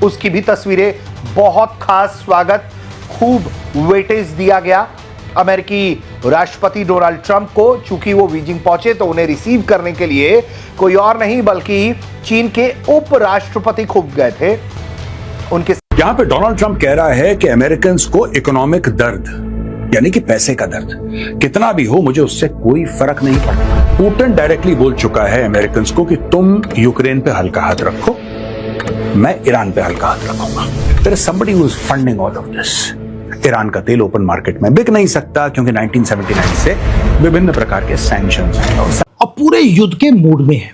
उसकी भी तस्वीरें। बहुत खास स्वागत, खूब वेटेज दिया गया अमेरिकी राष्ट्रपति डोनाल्ड ट्रंप को। चूंकि वो बीजिंग पहुंचे तो उन्हें रिसीव करने के लिए कोई और नहीं बल्कि चीन के उपराष्ट्रपति खूब गए थे उनके। यहां पे डोनाल्ड ट्रंप कह रहा है कि अमेरिकन को इकोनॉमिक दर्द यानी कि पैसे का दर्द कितना भी हो मुझे उससे कोई फर्क नहीं पड़ता। पुतिन डायरेक्टली बोल चुका है अमेरिकन को कि तुम यूक्रेन पे हल्का हाथ रखो, मैं ईरान पे हल्का हाथ रखूंगा। There is somebody who is funding all of this. Iran का तेल ओपन मार्केट में बिक नहीं सकता क्योंकि 1979 से विभिन्न प्रकार के सैंक्शंस हैं। अब पूरे युद्ध के मूड में है।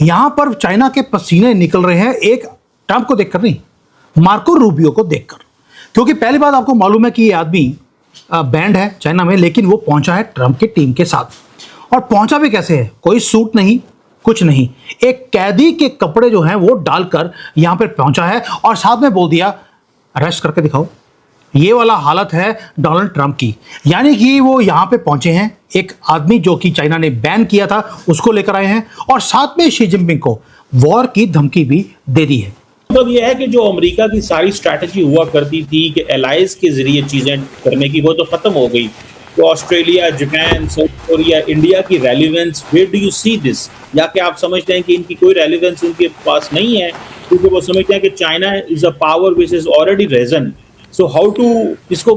यहां पर चाइना के पसीने निकल रहे हैं, एक ट्रंप को देखकर नहीं, मार्को रूबियो को देखकर। क्योंकि पहली बात आपको मालूम है कि ये आदमी बैंड है चाइना में, लेकिन वो पहुंचा है ट्रंप की टीम के साथ। और पहुंचा भी कैसे है? कोई सूट नहीं, कुछ नहीं, एक कैदी के कपड़े जो हैं वो डालकर यहां पर पहुंचा है और साथ में बोल दिया अरेस्ट करके दिखाओ। ये वाला हालत है डोनाल्ड ट्रंप की। यानी कि वो यहां पे पहुंचे हैं, एक आदमी जो कि चाइना ने बैन किया था उसको लेकर आए हैं और साथ में शी जिनपिंग को वॉर की धमकी भी दे दी है। मतलब यह है कि जो अमेरिका की सारी स्ट्रैटेजी हुआ करती थी कि एलाइज के जरिए चीजें करने की, वो तो खत्म हो गई। तो Australia, Japan, South Korea, India की relevance, where do you see this? या कि आप समझते हैं कि इनकी कोई रेलिवेंस उनके पास नहीं है क्योंकि वो समझते हैं कि China is a power which is already risen. So how to इसको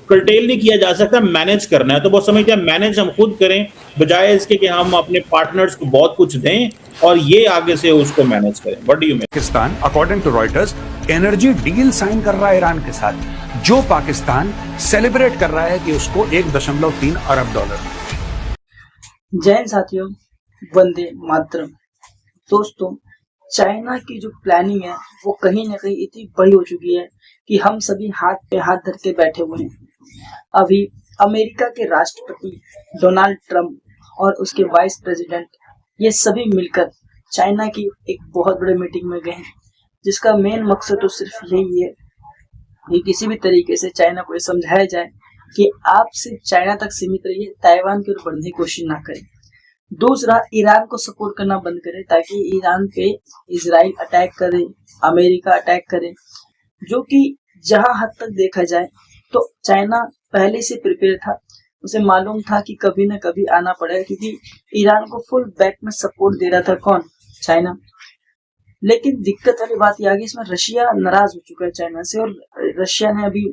कर्टेल नहीं किया जा सकता, मैनेज करना है। तो वो समझते हैं मैनेज हम खुद करें बजाय इसके कि हम अपने पार्टनर्स को बहुत कुछ दें और ये आगे से उसको मैनेज करें। What do you make? Pakistan according to Reuters energy deal sign कर रहा है ईरान के साथ, जो पाकिस्तान सेलिब्रेट कर रहा है कि उसको $1.3 अरब। जय हिंद साथियों, वंदे मातरम। दोस्तों, चाइना की जो प्लानिंग है वो कहीं ना कहीं इतनी बड़ी हो चुकी है कि हम सभी हाथ पे हाथ धर के बैठे हुए हैं। अभी अमेरिका के राष्ट्रपति डोनाल्ड ट्रंप और उसके वाइस प्रेसिडेंट ये सभी मिलकर चाइना की एक बहुत बड़े मीटिंग में गए हैं, जिसका मेन मकसद तो सिर्फ यही है कि किसी भी तरीके से चाइना को ये समझाया जाए कि आप सिर्फ चाइना तक सीमित रहिए, ताइवान की ओर बढ़ने की कोशिश ना करें। दूसरा, ईरान को सपोर्ट करना बंद करे ताकि ईरान पे इजराइल अटैक करे, अमेरिका अटैक करे, जो कि जहां हद तक देखा जाए तो चाइना पहले से प्रिपेयर था। उसे मालूम था कि कभी न कभी आना पड़ेगा क्योंकि ईरान को फुल बैक में सपोर्ट दे रहा था कौन? चाइना। लेकिन दिक्कत वाली बात यह आ गई, इसमें रशिया नाराज हो चुका है चाइना से और रशिया ने अभी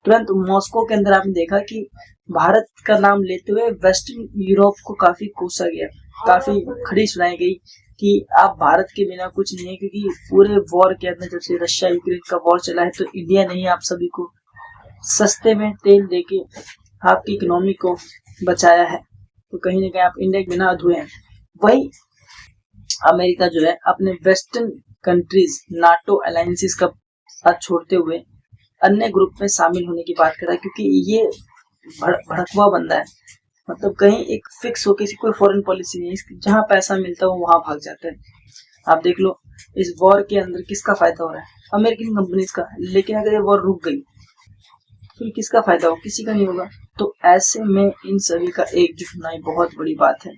तुरंत मॉस्को के अंदर आपने देखा कि भारत का नाम लेते हुए वेस्टर्न यूरोप को काफी कोसा गया, काफी खड़ी सुनाई गई कि आप भारत के बिना कुछ नहीं है। क्योंकि पूरे वॉर के अंदर जब से रशिया यूक्रेन का वॉर चला है तो इंडिया ने ही आप सभी को सस्ते में तेल देके आपकी इकोनॉमी को बचाया है। तो कहीं ना कहीं आप इंडिया के बिना अधूरे हैं। वही अमेरिका जो है अपने वेस्टर्न कंट्रीज नाटो अलायंसेस का साथ छोड़ते हुए अन्य ग्रुप में शामिल होने की बात कर रहा है, क्योंकि ये भड़कवा बंदा है। मतलब कहीं एक फिक्स हो किसी कोई फॉरेन पॉलिसी नहीं है, जहां पैसा मिलता है वो वहां भाग जाता है। आप देख लो इस वॉर के अंदर किसका फायदा हो रहा है? अमेरिकन कंपनीज का। लेकिन अगर ये वॉर रुक गई फिर किसका फायदा हो? किसी का नहीं होगा। तो ऐसे में इन सभी का एकजुट होना बहुत बड़ी बात है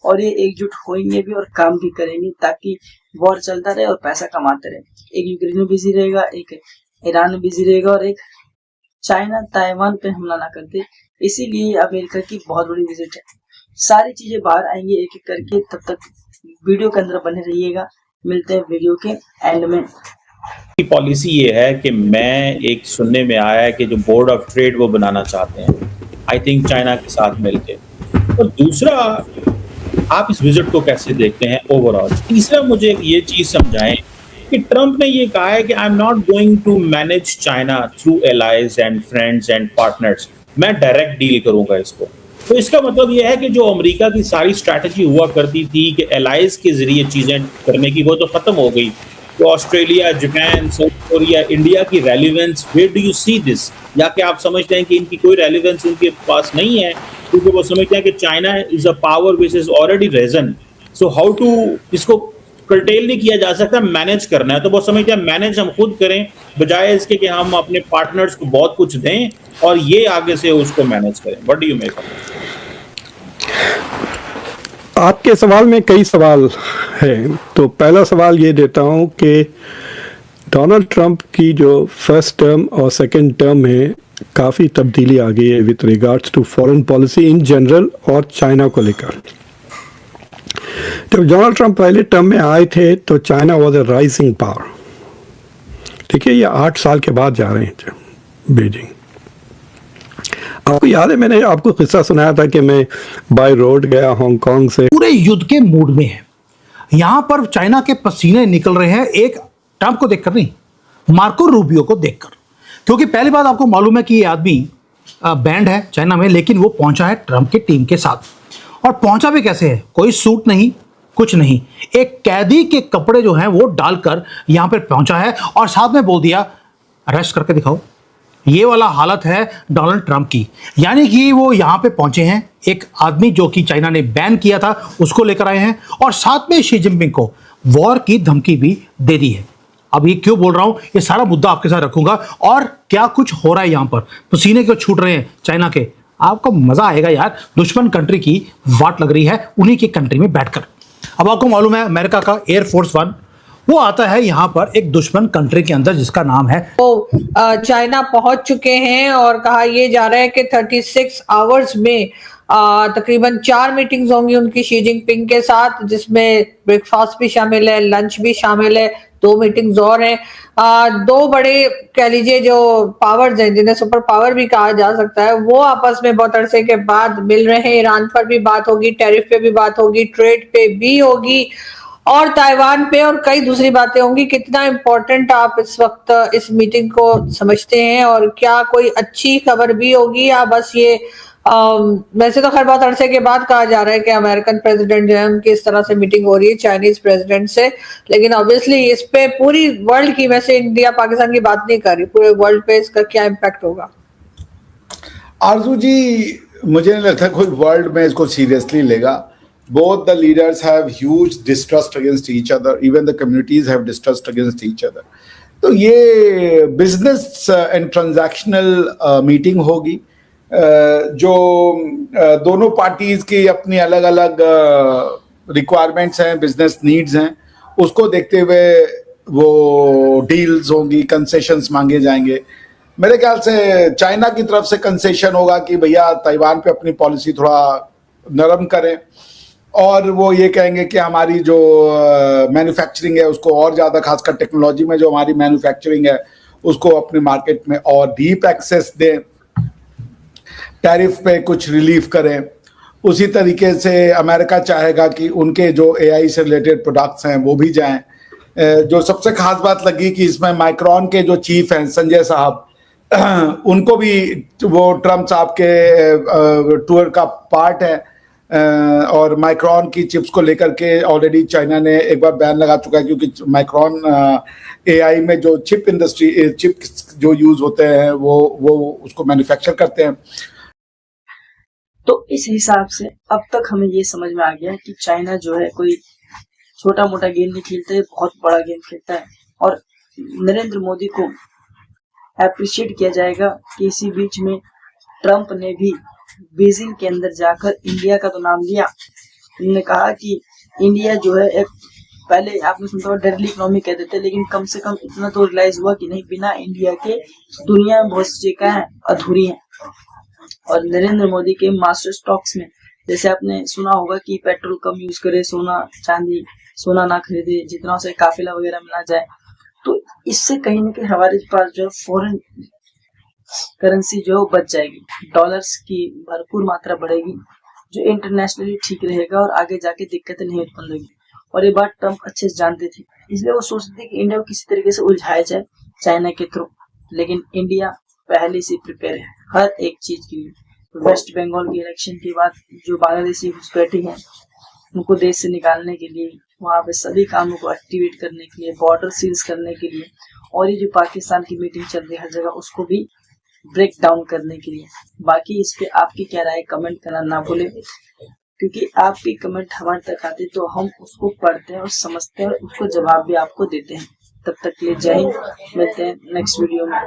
और ये एकजुट होंगे भी और काम भी करेंगे ताकि वॉर चलता रहे और पैसा कमाते रहे। एक यूक्रेन में बिजी रहेगा, एक ईरान में बिजी रहेगा और एक चाइना ताइवान पे हमला ना करते। इसीलिए अमेरिका की बहुत बड़ी विजिट है। सारी चीजें बाहर आएंगी एक एक करके, तब तक वीडियो के अंदर बने रहिएगा। मिलते हैं वीडियो के एंड में। पॉलिसी ये है कि मैं एक सुनने में आया है कि जो बोर्ड ऑफ ट्रेड वो बनाना चाहते हैं, आई थिंक चाइना के साथ मिलके। और दूसरा, आप इस विजिट को कैसे देखते हैं ओवरऑल? तीसरा, मुझे ये चीज समझाएं कि ट्रंप ने ये कहा है कि I am not going to manage China through allies and friends and partners, मैं डायरेक्ट डील करूंगा इसको। तो इसका मतलब ये है कि जो अमेरिका की सारी स्ट्रैटेजी हुआ करती थी कि एलाइज के जरिए चीजें करने की, वो तो खत्म हो गई। तो Australia, Japan, South Korea, India की relevance, where do you see this? या कि आप समझते हैं कि इनकी कोई रेलिवेंस उनके पास नहीं है क्योंकि वो समझते हैं कि China is a power which is already risen. So how to इसको कर्टेल नहीं किया जा सकता, मैनेज करना है। तो वो समझते हैं मैनेज हम खुद करें बजाय इसके कि हम अपने पार्टनर्स को बहुत कुछ दें और ये आगे से उसको मैनेज करें। What do you make? आपके सवाल में कई सवाल हैं। तो पहला सवाल ये देता हूं कि डोनाल्ड ट्रंप की जो फर्स्ट टर्म और सेकंड टर्म में काफ़ी तब्दीली आ गई है with regards to foreign policy in general और चाइना को लेकर। जब डोनाल्ड ट्रंप पहले टर्म में आए थे तो China was a rising power. ठीक है, ये 8 साल के बाद जा रहे हैं बीजिंग। आपको याद है मैंने आपको किस्सा सुनाया था कि मैं बाय रोड गया हांगकांग से। पूरे युद्ध के मूड में है। यहां पर चाइना के पसीने निकल रहे हैं, एक ट्रंप को देखकर नहीं, मार्को रूबियो को देखकर। क्योंकि पहली बात आपको मालूम है कि ये आदमी बैंड है चाइना में, लेकिन वो पहुंचा है ट्रंप की टीम के साथ। और पहुंचा भी कैसे है? कोई सूट नहीं, कुछ नहीं, एक कैदी के कपड़े जो हैं वो डालकर यहां पर पहुंचा है और साथ में बोल दिया अरेस्ट करके दिखाओ। ये वाला हालत है डोनाल्ड ट्रंप की। यानी कि वो यहाँ पे पहुंचे हैं, एक आदमी जो कि चाइना ने बैन किया था उसको लेकर आए हैं और साथ में शी जिनपिंग को वॉर की धमकी भी दे दी है। अब ये क्यों बोल रहा हूं, ये सारा मुद्दा आपके साथ रखूंगा और क्या कुछ हो रहा है यहाँ पर, पसीने क्यों छूट रहे हैं चाइना के। आपको मजा आएगा यार, दुश्मन कंट्री की वाट लग रही है उन्हीं की कंट्री में बैठकर। अब आपको मालूम है अमेरिका का एयरफोर्स 1 वो आता है यहाँ पर एक दुश्मन कंट्री के अंदर जिसका नाम है चाइना पहुंच चुके हैं और कहा यह जा रहा है कि 36 आवर्स में तकरीबन 4 मीटिंग्स होंगी उनकी शी जिनपिंग के साथ, जिसमें ब्रेकफास्ट भी शामिल है, लंच भी शामिल है, 2 मीटिंग्स और हैं। 2 बड़े कह लीजिए जो पावर्स हैं जिन्हें सुपर पावर भी कहा जा सकता है, वो आपस में बहुत अरसे के बाद मिल रहे हैं। ईरान पर भी बात होगी, टैरिफ पे भी बात होगी, ट्रेड पे भी होगी और ताइवान पे और कई दूसरी बातें होंगी। कितना इम्पोर्टेंट आप इस वक्त इस मीटिंग को समझते हैं और क्या कोई अच्छी खबर भी होगी या बस ये वैसे तो खैर बहुत अरसे के बाद कहा जा रहा है कि अमेरिकन प्रेसिडेंट जो है उनकी इस तरह से मीटिंग हो रही है चाइनीज प्रेसिडेंट से, लेकिन ऑब्वियसली इस पे पूरी वर्ल्ड की, वैसे इंडिया पाकिस्तान की बात नहीं कर रही, पूरे वर्ल्ड पे इसका क्या इम्पैक्ट होगा? आरजू जी, मुझे नहीं लगता कोई वर्ल्ड में इसको सीरियसली लेगा। Both the leaders have huge distrust against each other. Even the communities have distrust against each other. तो ये बिजनेस एंड ट्रांजैक्शनल मीटिंग होगी जो दोनों पार्टीज की अपनी अलग अलग रिक्वायरमेंट्स हैं, बिजनेस नीड्स हैं, उसको देखते हुए वो डील्स होंगी, कंसेशंस मांगे जाएंगे। मेरे ख्याल से चाइना की तरफ से कंसेशन होगा कि भैया ताइवान पे अपनी पॉलिसी थोड़ा नरम करें और वो ये कहेंगे कि हमारी जो मैन्युफैक्चरिंग है उसको और ज़्यादा, खासकर टेक्नोलॉजी में जो हमारी मैन्युफैक्चरिंग है उसको अपने मार्केट में और डीप एक्सेस दें, टैरिफ पे कुछ रिलीफ करें। उसी तरीके से अमेरिका चाहेगा कि उनके जो एआई से रिलेटेड प्रोडक्ट्स हैं वो भी जाएं। जो सबसे खास बात लगी कि इसमें माइक्रॉन के जो चीफ हैं संजय साहब, उनको भी वो ट्रम्प साहब के टूर का पार्ट है और माइक्रॉन की चिप्स को लेकर के ऑलरेडी चाइना ने एक बार बैन लगा चुका है, क्योंकि माइक्रॉन एआई में जो चिप इंडस्ट्री, चिप जो यूज होते हैं वो उसको मैन्युफैक्चर करते हैं। तो इस हिसाब से अब तक हमें ये समझ में आ गया कि चाइना जो है कोई छोटा मोटा गेम नहीं खेलता है, बहुत बड़ा गेम खेलता है। और नरेंद्र मोदी को अप्रिशिएट किया जाएगा कि इसी बीच में ट्रंप ने भी बीजिंग के अंदर जाकर इंडिया का तो नाम लिया। उन्होंने कहा कि इंडिया जो है एक, पहले आपने सुनता हुआ डेडली इकोनॉमी कहते थे, लेकिन कम से कम इतना तो रियलाइज हुआ कि नहीं, बिना इंडिया के दुनिया में बहुत सी चीजें अधूरी हैं। और नरेंद्र मोदी के मास्टर स्टॉक्स में जैसे आपने सुना होगा कि पेट्रोल कम यूज करे, सोना ना खरीदे, जितना उसे काफिला वगैरह मिला जाए। तो इससे कहीं ना कहीं हमारे पास जो फॉरेन करेंसी जो बच जाएगी, डॉलर्स की भरपूर मात्रा बढ़ेगी, जो इंटरनेशनली ठीक रहेगा और आगे जाके दिक्कतें नहीं उत्पन्न होगी। और ये बात ट्रंप अच्छे से जानते थे, इसलिए वो सोचते थे कि इंडिया को किसी तरीके से उलझाया जाए चाइना के थ्रू। लेकिन इंडिया पहले से प्रिपेयर है हर एक चीज के लिए। वेस्ट बंगाल की इलेक्शन के बाद जो बांग्लादेशी घुसपैठी हैं उनको देश से निकालने के लिए, वहाँ पे सभी कामों को एक्टिवेट करने के लिए, बॉर्डर सील्स करने के लिए, और ये जो पाकिस्तान की मीटिंग चल रही है हर जगह, उसको भी ब्रेक डाउन करने के लिए। बाकी इस पे आपकी क्या राय, कमेंट करना ना भूलें, क्योंकि आपकी कमेंट हमारे तक आती तो हम उसको पढ़ते हैं और समझते हैं और उसको जवाब भी आपको देते हैं। तब तक के लिए जय हिंद, मिलते हैं नेक्स्ट वीडियो में।